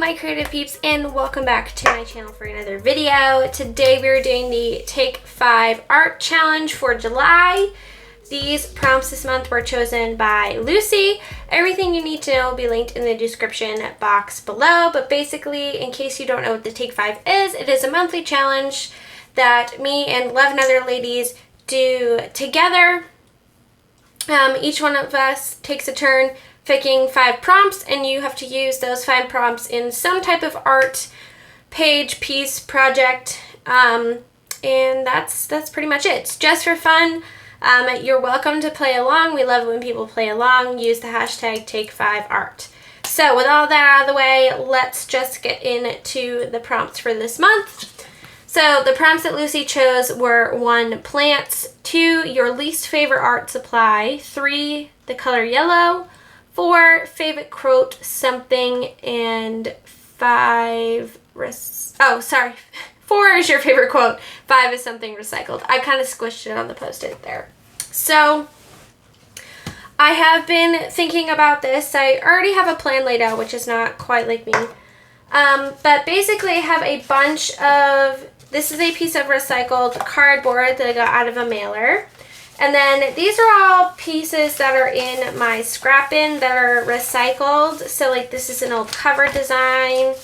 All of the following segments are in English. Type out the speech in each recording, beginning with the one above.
my creative peeps, and welcome back to my channel for another video. Today we're doing the Take 5 Art Challenge for July. These prompts this month were chosen by Lucy. Everything you need to know will be linked in the description box below, but basically, in case you don't know what the Take 5 is, it is a monthly challenge that me and 11 other ladies do together. Each one of us takes a turn picking 5 prompts, and you have to use those 5 prompts in some type of art, page, piece, project, and that's pretty much it. It's just for fun. You're welcome to play along. We love when people play along. Use the hashtag Take5Art. So with all that out of the way, let's just get into the prompts for this month. So the prompts that Lucy chose were 1, plants, 2, your least favorite art supply, 3, the color yellow, 4, favorite quote, something, and 5, 4 is your favorite quote, 5 is something recycled. I kind of squished it on the Post-it there. So I have been thinking about this. I already have a plan laid out, which is not quite like me. But basically I have a bunch of, this is a piece of recycled cardboard that I got out of a mailer. And then these are all pieces that are in my scrap bin that are recycled. So like this is an old cover design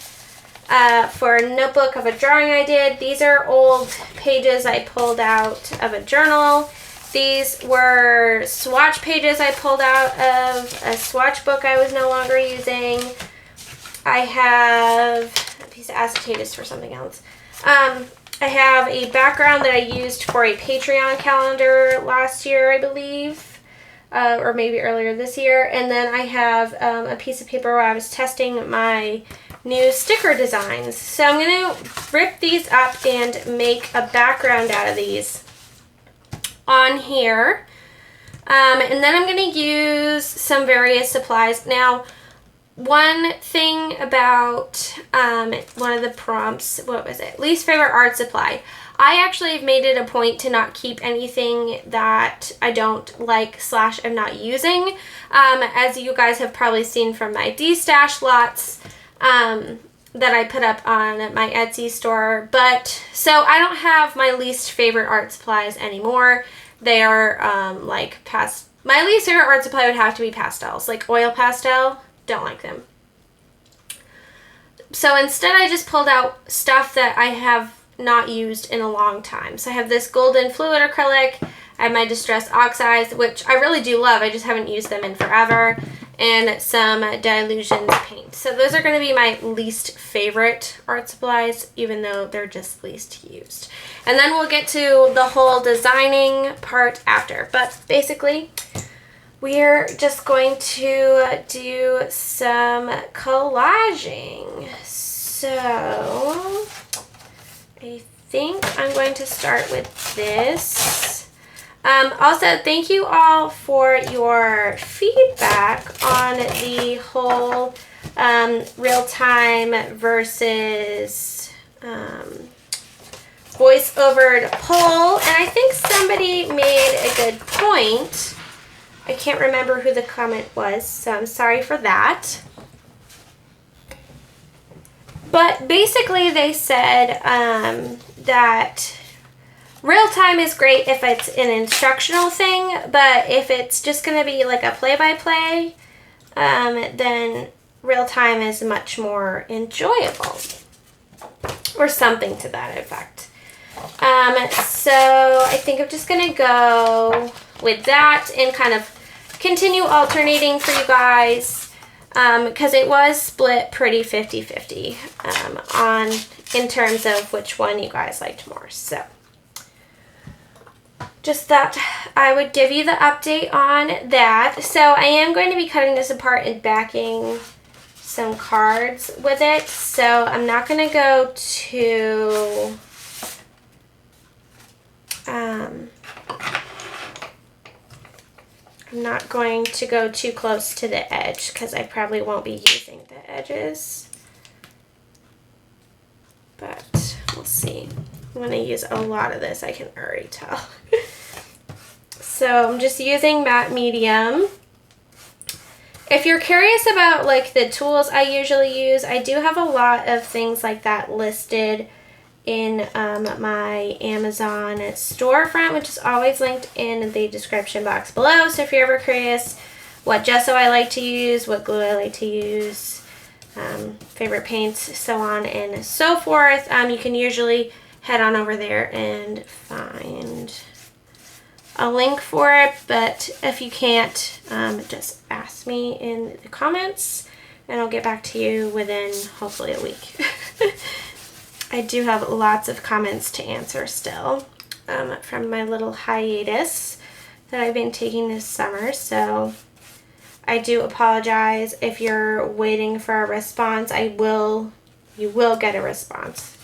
for a notebook of a drawing I did. These are old pages I pulled out of a journal. These were swatch pages I pulled out of a swatch book I was no longer using. I have a piece of acetatus for something else. I have a background that I used for a Patreon calendar last year, I believe, or maybe earlier this year. And then I have a piece of paper where I was testing my new sticker designs. So I'm going to rip these up and make a background out of these on here. And then I'm going to use some various supplies. Now, one thing about one of the prompts, what was it? Least favorite art supply. I actually have made it a point to not keep anything that I don't like / I'm not using. As you guys have probably seen from my D-stash lots that I put up on my Etsy store. But, so I don't have my least favorite art supplies anymore. They are my least favorite art supply would have to be pastels, like oil pastel. Don't like them. So instead I just pulled out stuff that I have not used in a long time. So I have this golden fluid acrylic, I have my distress oxides, which I really do love, I just haven't used them in forever, and some Dilutions paint. So those are going to be my least favorite art supplies, even though they're just least used. And then we'll get to the whole designing part after. But basically, we're just going to do some collaging. So I think I'm going to start with this. Also, thank you all for your feedback on the whole real-time versus voice-over poll. And I think somebody made a good point. I can't remember who the comment was, so I'm sorry for that. But basically they said that real time is great if it's an instructional thing, but if it's just going to be like a play-by-play, then real time is much more enjoyable. Or something to that effect. So I think I'm just going to go with that and kind of continue alternating for you guys because it was split pretty 50-50 in terms of which one you guys liked more. So just thought I would give you the update on that. So I am going to be cutting this apart and backing some cards with it. So I'm not going to go to I'm not going to go too close to the edge because I probably won't be using the edges. But we'll see. I'm going to use a lot of this, I can already tell. So I'm just using matte medium. if you're curious about like the tools I usually use, I do have a lot of things like that listed in my Amazon storefront, which is always linked in the description box below. So if you're ever curious what gesso I like to use, what glue I like to use, favorite paints, so on and so forth, you can usually head on over there and find a link for it. But if you can't, just ask me in the comments and I'll get back to you within hopefully a week. I do have lots of comments to answer still from my little hiatus that I've been taking this summer. So I do apologize if you're waiting for a response. You will get a response.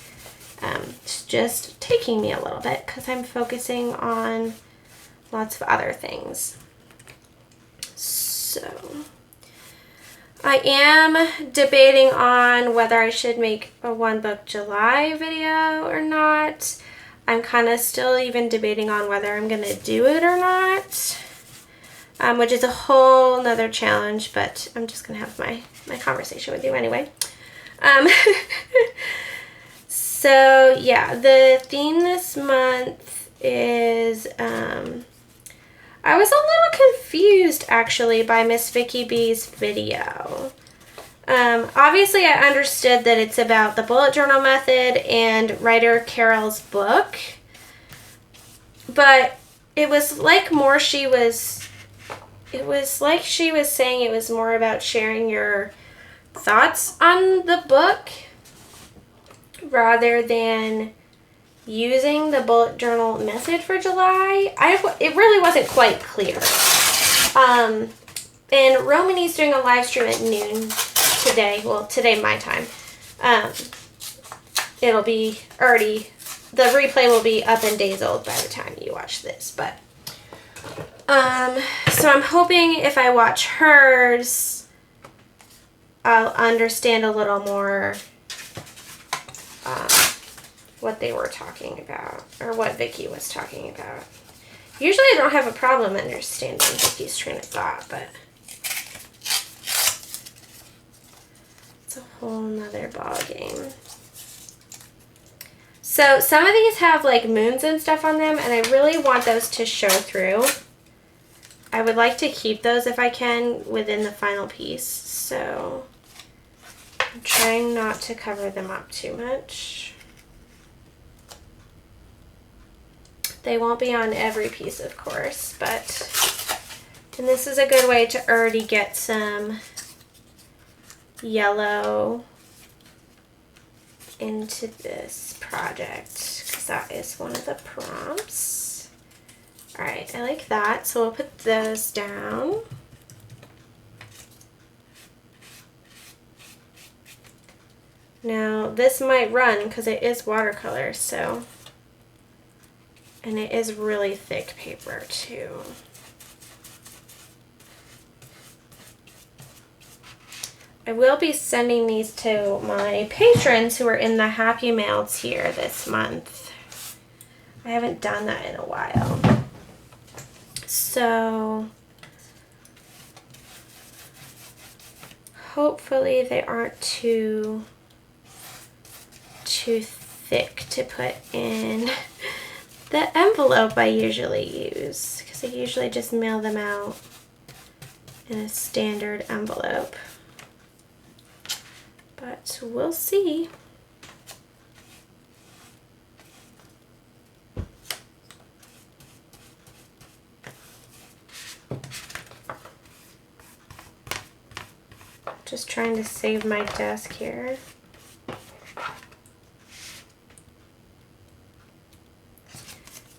It's just taking me a little bit because I'm focusing on lots of other things. So I am debating on whether I should make a One Book July video or not. I'm kind of still even debating on whether I'm going to do it or not, which is a whole nother challenge, but I'm just going to have my conversation with you anyway. So yeah, the theme this month is, I was a little confused actually by Miss Vicky B's video. Obviously I understood that it's about the bullet journal method and writer Carol's book, but it was like it was like she was saying it was more about sharing your thoughts on the book rather than using the bullet journal method for July. It really wasn't quite clear. And Romany's doing a live stream at noon today. Well, today my time. It'll be already, the replay will be up and days old by the time you watch this. But so I'm hoping if I watch hers, I'll understand a little more what they were talking about, or what Vicky was talking about. Usually I don't have a problem understanding Vicky's train of thought, but it's a whole nother ball game. So some of these have like moons and stuff on them, and I really want those to show through. I would like to keep those if I can within the final piece, so I'm trying not to cover them up too much. They won't be on every piece, of course, and this is a good way to already get some yellow into this project, because that is one of the prompts. All right, I like that, so we'll put those down. Now, this might run because it is watercolor, so... And it is really thick paper too. I will be sending these to my patrons who are in the Happy Mail tier this month. I haven't done that in a while. So hopefully they aren't too thick to put in the envelope I usually use, because I usually just mail them out in a standard envelope. But we'll see. Just trying to save my desk here.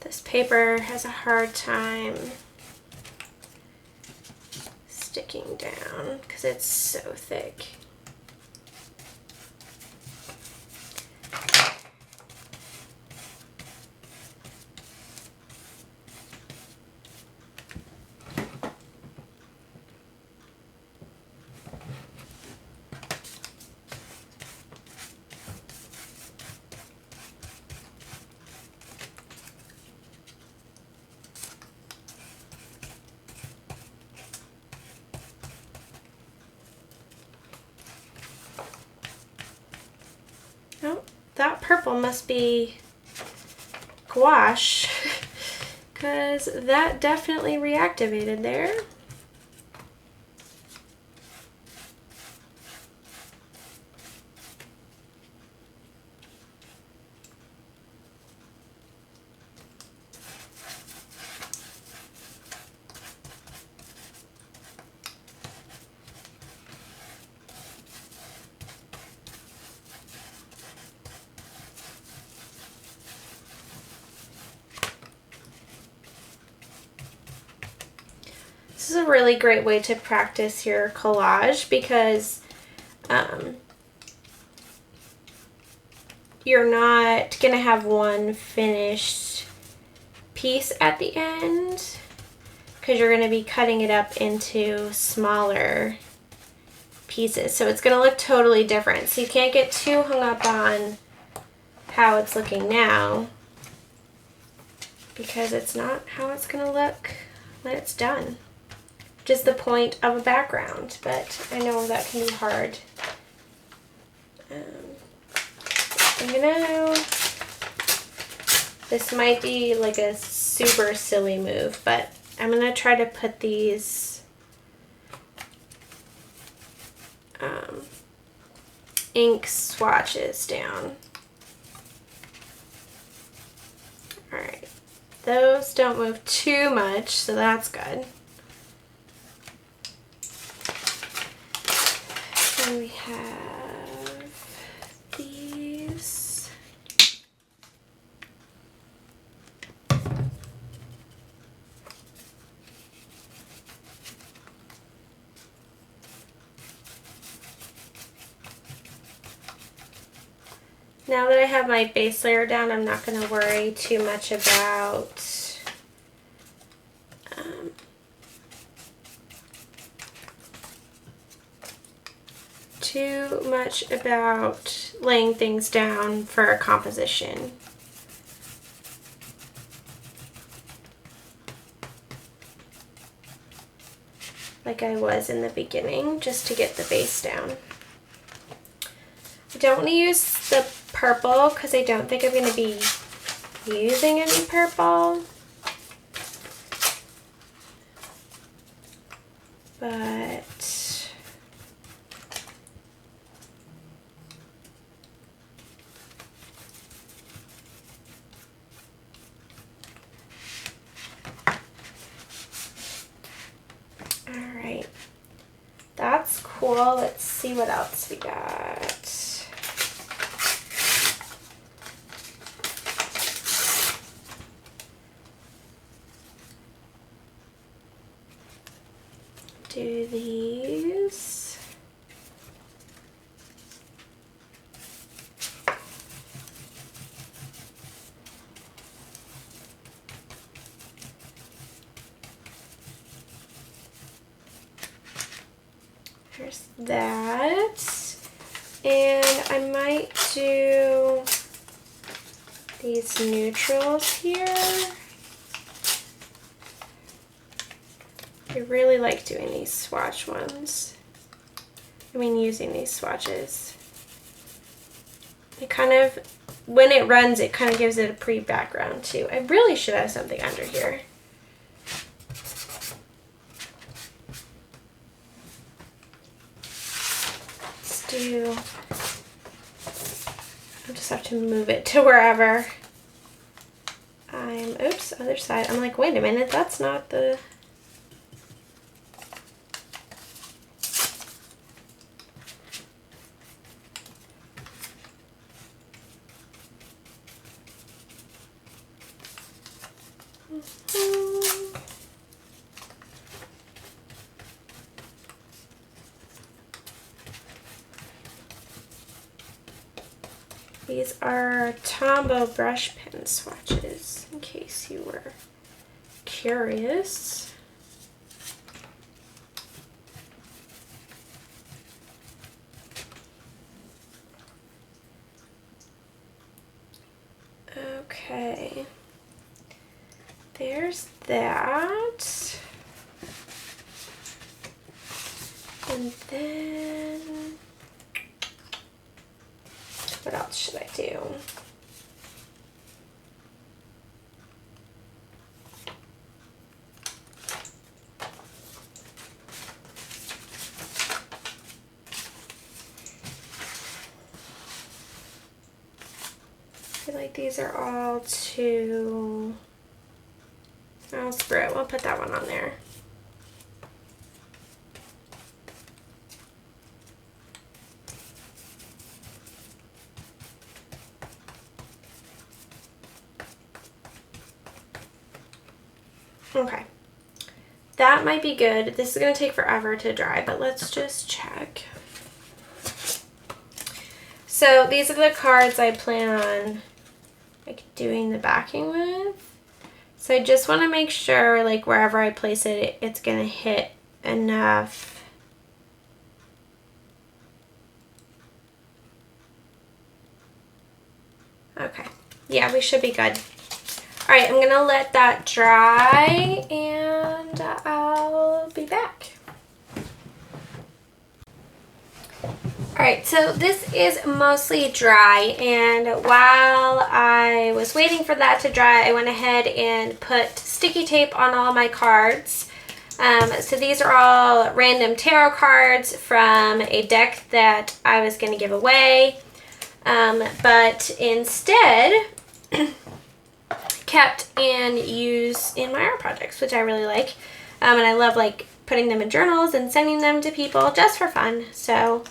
This paper has a hard time sticking down because it's so thick. purple must be gouache, because that definitely reactivated there. This is a really great way to practice your collage because you're not going to have one finished piece at the end because you're going to be cutting it up into smaller pieces. So it's going to look totally different. So you can't get too hung up on how it's looking now because it's not how it's going to look when it's done. Just the point of a background, but I know that can be hard. This might be like a super silly move, but I'm gonna try to put these ink swatches down. All right, those don't move too much, so that's good. And we have these. Now that I have my base layer down, I'm not going to worry too much about laying things down for a composition. Like I was in the beginning, just to get the base down. I don't want to use the purple because I don't think I'm going to be using any purple. But that's cool. Let's see what else we got. Do these. There's that. And I might do these neutrals here. I really like doing these swatch ones. I mean, using these swatches. It kind of, when it runs, it kind of gives it a pretty background too. I really should have something under here. I'll just have to move it to wherever oops, other side. I'm like, wait a minute, that's not the, these are Tombow brush pen swatches, in case you were curious. Okay, there's that. And then, what else? else should I do? I feel like these are all too... Oh, screw it. We'll put that one on there. Okay. That might be good. This is going to take forever to dry, but let's just check. So these are the cards I plan on like doing the backing with. So I just want to make sure like wherever I place it, it's going to hit enough. Okay. Yeah, we should be good. All right, I'm going to let that dry and I'll be back. Alright, so this is mostly dry, and while I was waiting for that to dry, I went ahead and put sticky tape on all my cards. So these are all random tarot cards from a deck that I was going to give away, but instead kept and used in my art projects, which I really like, and I love like putting them in journals and sending them to people just for fun. So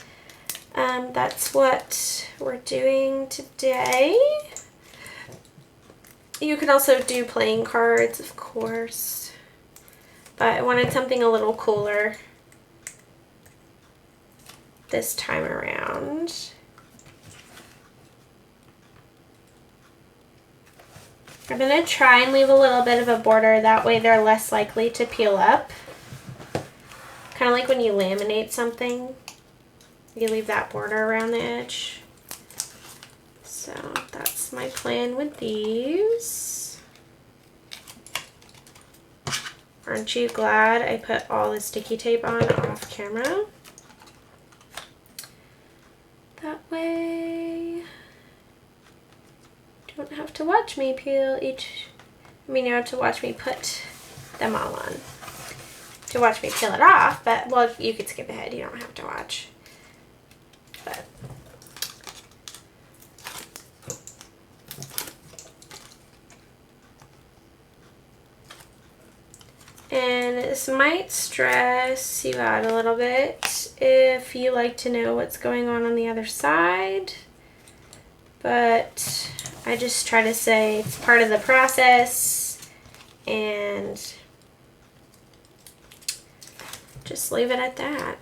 that's what we're doing today. You can also do playing cards, of course, but I wanted something a little cooler this time around. I'm going to try and leave a little bit of a border, that way they're less likely to peel up. Kind of like when you laminate something. You leave that border around the edge. So that's my plan with these. Aren't you glad I put all the sticky tape on off camera? That way you don't have to watch me peel each, you have to watch me put them all on. To watch me peel it off, but well, you could skip ahead, you don't have to watch. But and this might stress you out a little bit if you like to know what's going on the other side, but I just try to say it's part of the process and just leave it at that.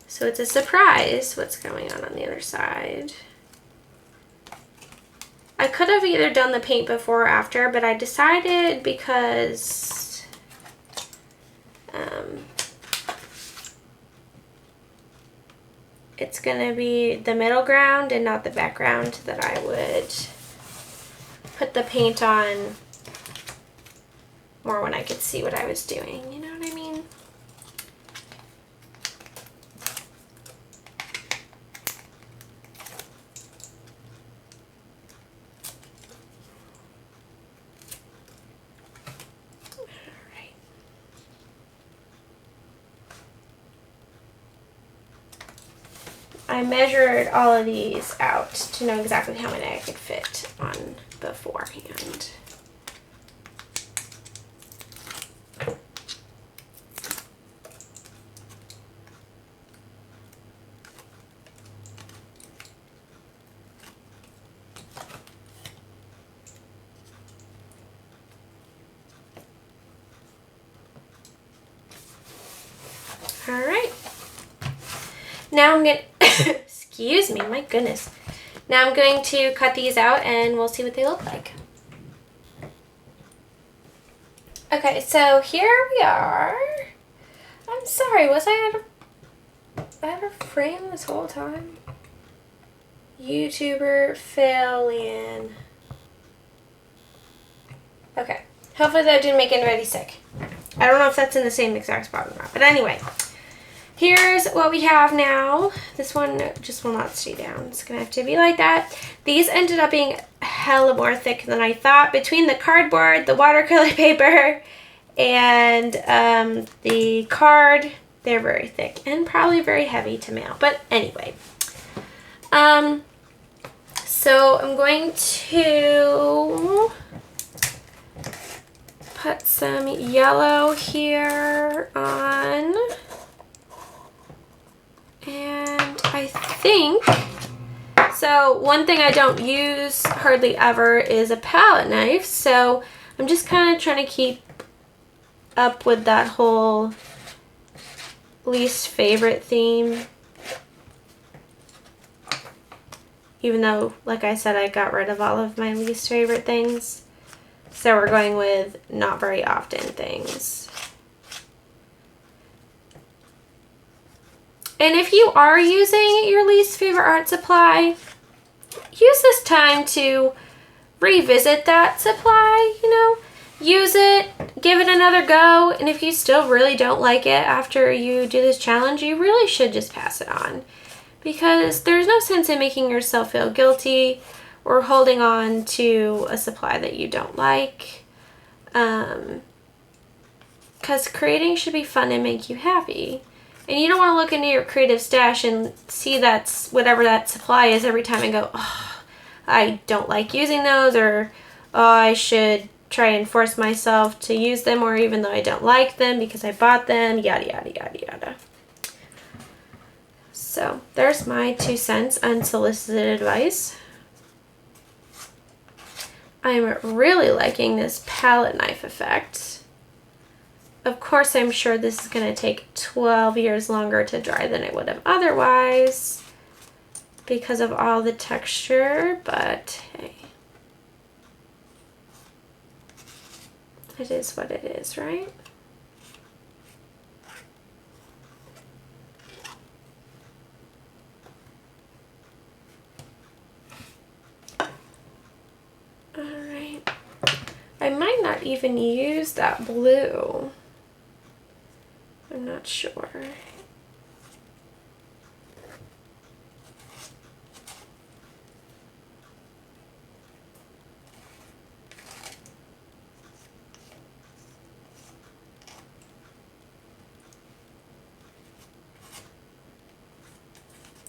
So it's a surprise what's going on the other side. I could have either done the paint before or after, but I decided because it's going to be the middle ground and not the background that I would put the paint on more when I could see what I was doing. You know what I mean? I measured all of these out to know exactly how many I could fit on beforehand. All right. Now I'm going to, excuse me, my goodness. Now I'm going to cut these out and we'll see what they look like. Okay, so here we are. I'm sorry, was I out of frame this whole time? YouTuber fail-in. Okay, hopefully that didn't make anybody sick. I don't know if that's in the same exact spot or not, but anyway. Here's what we have now. This one just will not stay down. It's gonna have to be like that. These ended up being hella more thick than I thought. Between the cardboard, the watercolor paper, and the card, they're very thick and probably very heavy to mail. But anyway, so I'm going to put some yellow here on. And I think, so one thing I don't use hardly ever is a palette knife. So I'm just kind of trying to keep up with that whole least favorite theme. Even though, like I said, I got rid of all of my least favorite things. So we're going with not very often things. And if you are using your least favorite art supply, use this time to revisit that supply, you know. Use it, give it another go, and if you still really don't like it after you do this challenge, you really should just pass it on. Because there's no sense in making yourself feel guilty or holding on to a supply that you don't like. Because creating should be fun and make you happy. And you don't want to look into your creative stash and see that's whatever that supply is every time and go, oh, I don't like using those, or oh, I should try and force myself to use them, or even though I don't like them because I bought them, yada, yada, yada, yada. So there's my 2 cents unsolicited advice. I'm really liking this palette knife effect. Of course, I'm sure this is going to take 12 years longer to dry than it would have otherwise because of all the texture, but hey, it is what it is, right? All right. I might not even use that blue. I'm not sure.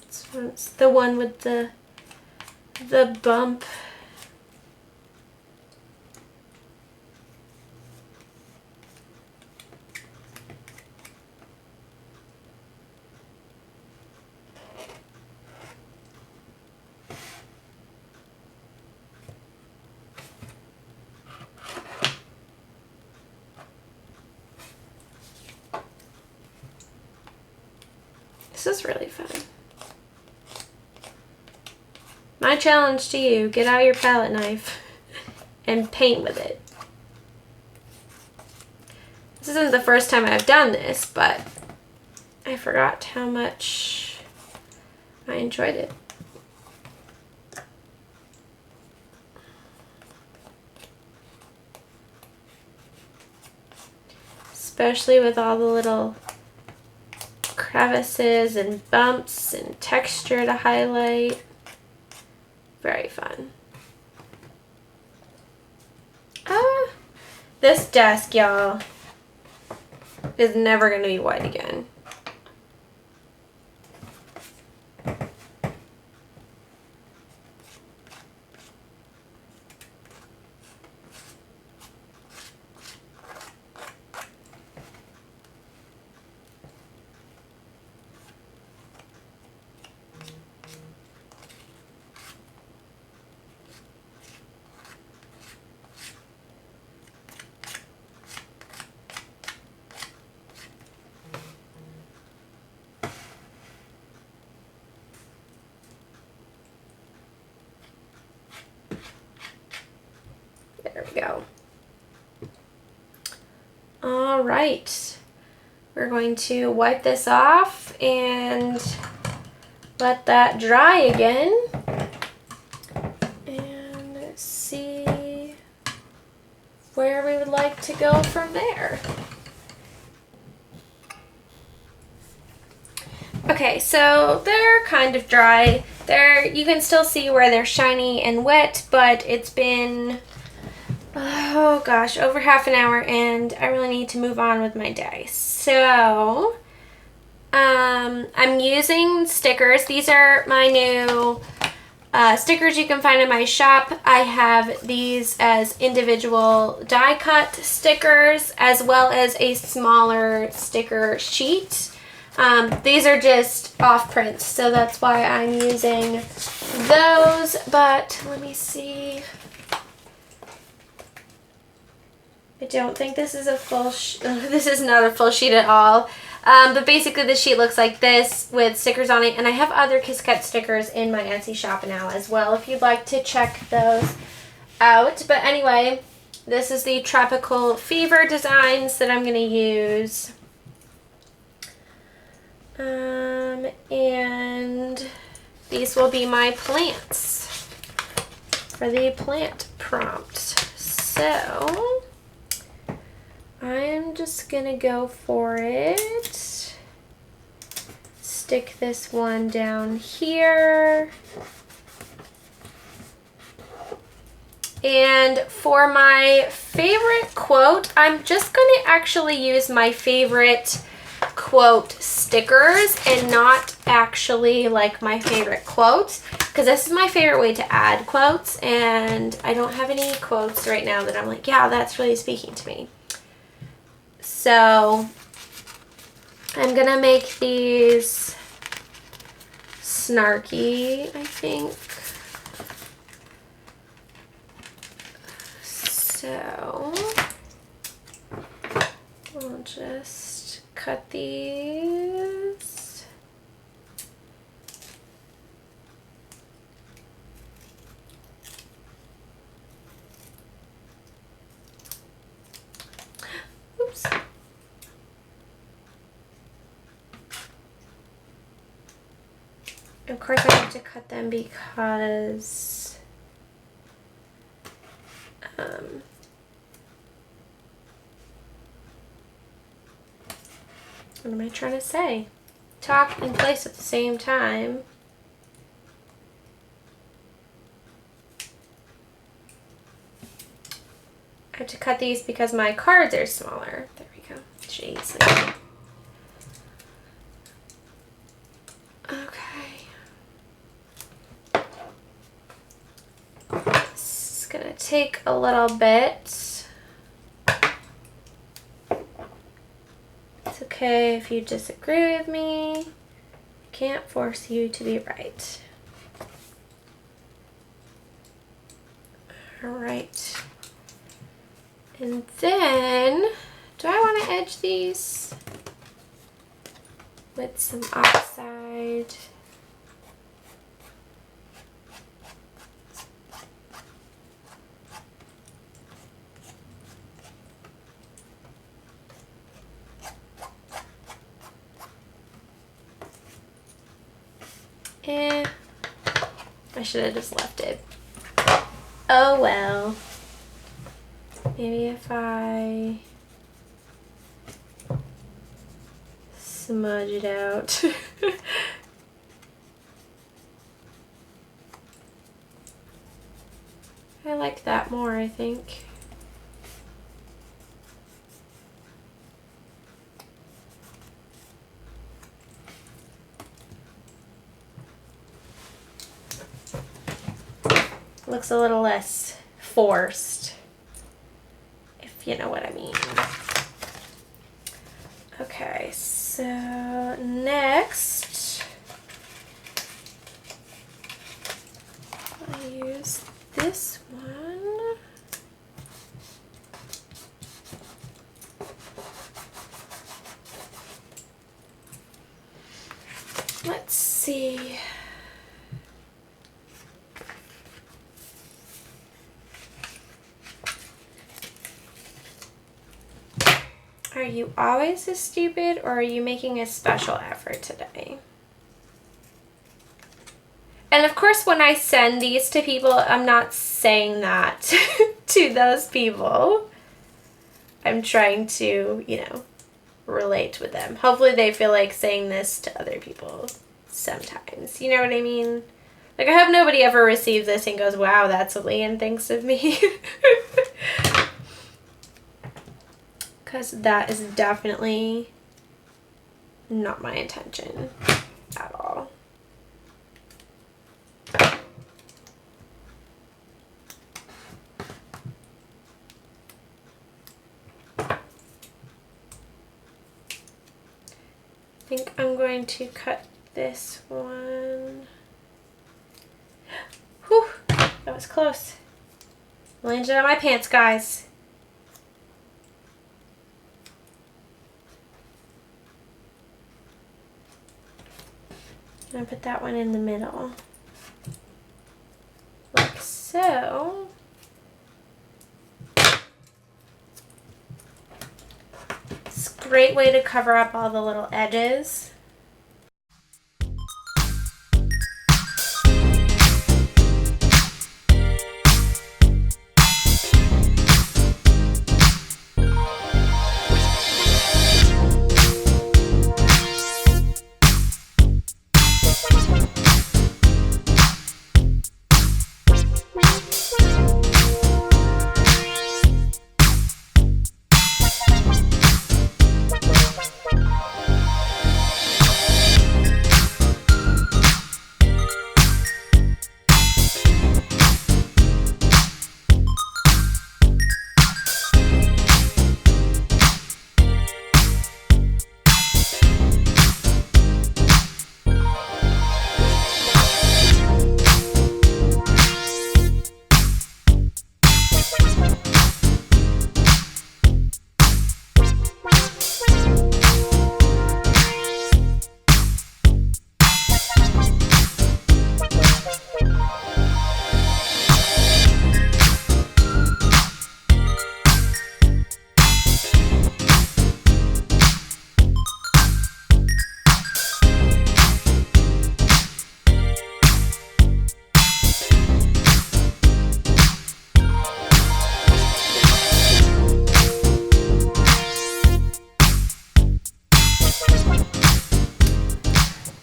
This one's the one with the bump. This is really fun. My challenge to you, get out your palette knife and paint with it. This isn't the first time I've done this, but I forgot how much I enjoyed it. Especially with all the little crevices and bumps and texture to highlight. Very fun. This desk, y'all, is never going to be white again. There we go. All right. We're going to wipe this off and let that dry again. And see where we would like to go from there. Okay, so they're kind of dry. You can still see where they're shiny and wet, but it's been, oh gosh, over half an hour, and I really need to move on with my day. So, I'm using stickers. These are my new stickers you can find in my shop. I have these as individual die cut stickers as well as a smaller sticker sheet. These are just off prints, so that's why I'm using those, but let me see. I don't think this is a full this is not a full sheet at all. But basically the sheet looks like this with stickers on it, and I have other Kiss Cut stickers in my Etsy shop now as well if you'd like to check those out. But anyway, this is the Tropical Fever designs that I'm going to use. And these will be my plants for the plant prompt. So I'm just gonna go for it. Stick this one down here. And for my favorite quote, I'm just gonna actually use my favorite quote stickers and not actually like my favorite quotes, because this is my favorite way to add quotes, and I don't have any quotes right now that I'm like, yeah, that's really speaking to me. So I'm gonna make these snarky, I think. So we'll just cut these. Oops. Of course I have to cut them because what am I trying to say? Talk in place at the same time. I have to cut these because my cards are smaller. There we go. Jeez. Okay. This is gonna take a little bit. It's okay if you disagree with me. I can't force you to be right. All right. And then, do I want to edge these with some oxide? I should have just left it. Oh well. Maybe if I smudge it out. I like that more, I think. Looks a little less forced, if you know what I mean. Okay, so next I'll use this one. Let's see. Are you always this stupid, or are you making a special effort today? And of course, when I send these to people, I'm not saying that to those people. I'm trying to, you know, relate with them. Hopefully they feel like saying this to other people sometimes. You know what I mean? Like, I hope nobody ever receives this and goes, wow, that's what Leanne thinks of me. Because that is definitely not my intention at all. I think I'm going to cut this one. Whew, that was close. Landed on my pants, guys. I'm gonna put that one in the middle, like so. It's a great way to cover up all the little edges.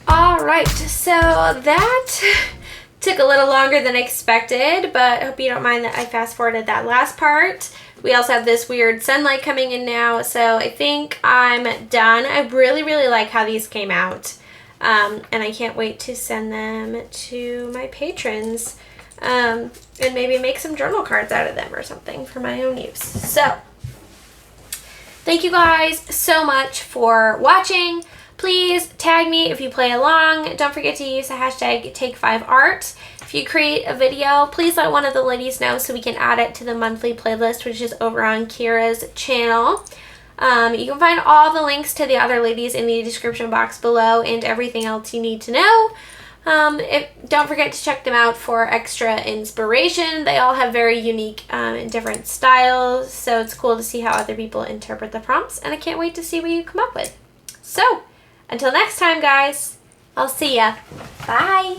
Alright, so that took a little longer than expected, but I hope you don't mind that I fast forwarded that last part. We also have this weird sunlight coming in now, so I think I'm done. I really, really like how these came out, and I can't wait to send them to my patrons, and maybe make some journal cards out of them or something for my own use. So, thank you guys so much for watching. Please tag me if you play along. Don't forget to use the hashtag Take5Art. If you create a video, please let one of the ladies know so we can add it to the monthly playlist, which is over on Kira's channel. You can find all the links to the other ladies in the description box below and everything else you need to know. Don't forget to check them out for extra inspiration. They all have very unique and different styles, so it's cool to see how other people interpret the prompts, and I can't wait to see what you come up with. So, until next time, guys, I'll see ya. Bye!